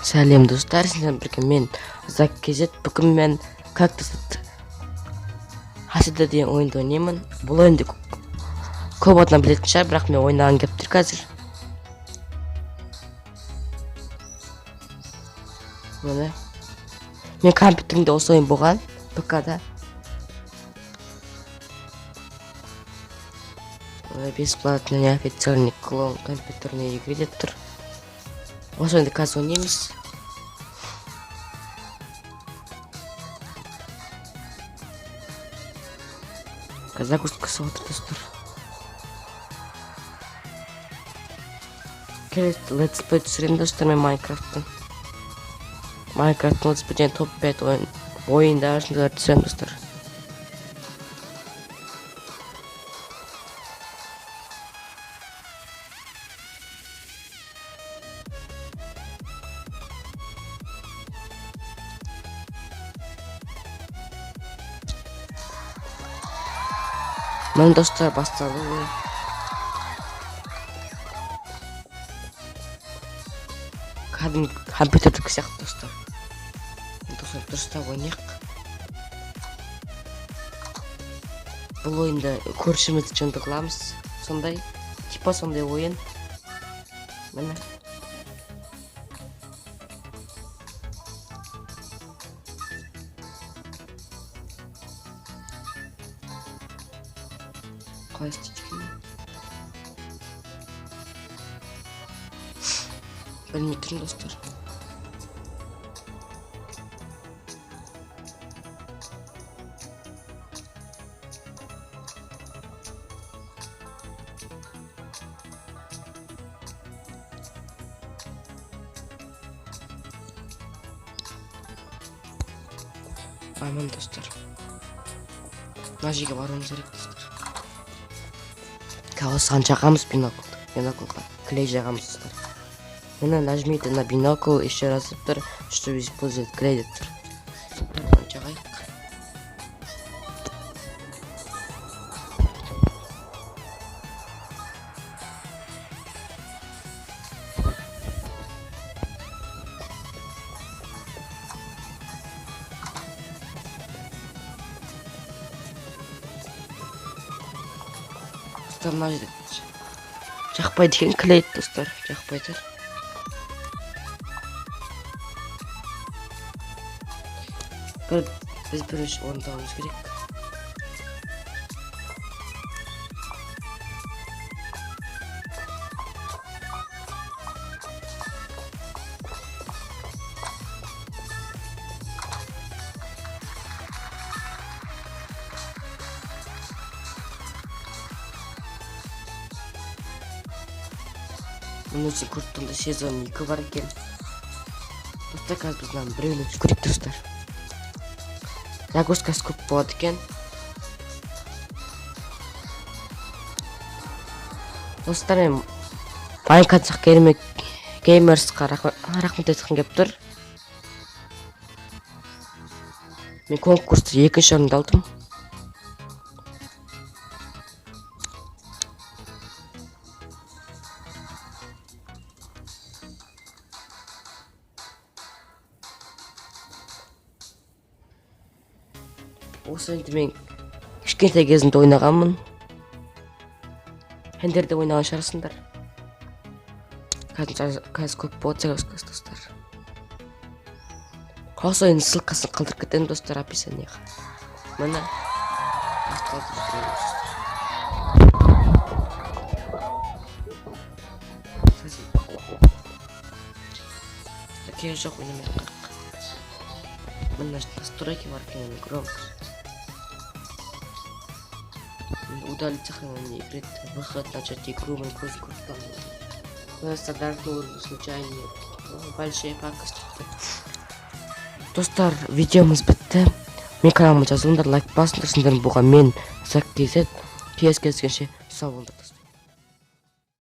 Сәлем достар, сіздермен бірге мен Зак KZ. Бүгін мен Cactus Hustle деген ойынды ойнаймын. Бұл ойынды көп адам білетін шығар, бірақ мен ойнаған келіп тұр қазір. Міне. Мен компьютерімде осы ойын болған, ПК-да. Бесплатно неофициальный клон компьютерной игры деп тұр. Осы ойынды қазір ойнаймыз. Загрузкасы отыр достар. Келесі Let's Play түсіремін достар мен Майнкрафттың. Майнкрафттың Let's Play топ 5 ойында ашында түсіремін достар. Мен достар басталды. Кәдімгі компьютердік сияқты достар. Достар дұрыстап ойнайық. Бұл ойында көршімізді жынды қыламыз. Сондай, типа сондай ойын. Міне. Қалай істейді? Білмей тұрмын достар. Аман достар. Мына жерге баруымыз керек достар. Осыған жағамыз биноклға клей жағамыз достар. Мына нажмите на бинокл, еще раз тұр, чтобы использовать клей деп тұр. Жағайық. Мына жерде жақпайды деген клей достар, жақпайды. Біз бірінші орындауымыз керек. Мұнысы көрттіңді сезон 2 бар екен. Достар қазір біздің біреуін көрек достар. Загрузкасы көп болады екен. Достар мен Майнкрафт геймерсқа рахмет айтқым келіп тұр. Мен конкурста 2-ші орынды алдым. Осы енді мен кішкентай кезімде ойнағанмын. Сендер де ойнаған шығарсыңдар. Қазір көп болады загрузкасы достар. Осы ойынның ссылкасын қалдырып кетемін достар описанияға. Міне. Керегі жоқ ойнамай қақ. Міне настройки бар екен, громкость. Удалить сохранение игры, выход, начать игру, Minecraft там. Стандартный уровень, случайный, большие пакости. Достар, видеомыз бітті. Мен каналыма жазылыңдар, лайк басыңдар, сендердің болған мен Зак KZ. Кездескенше сау болыңдар.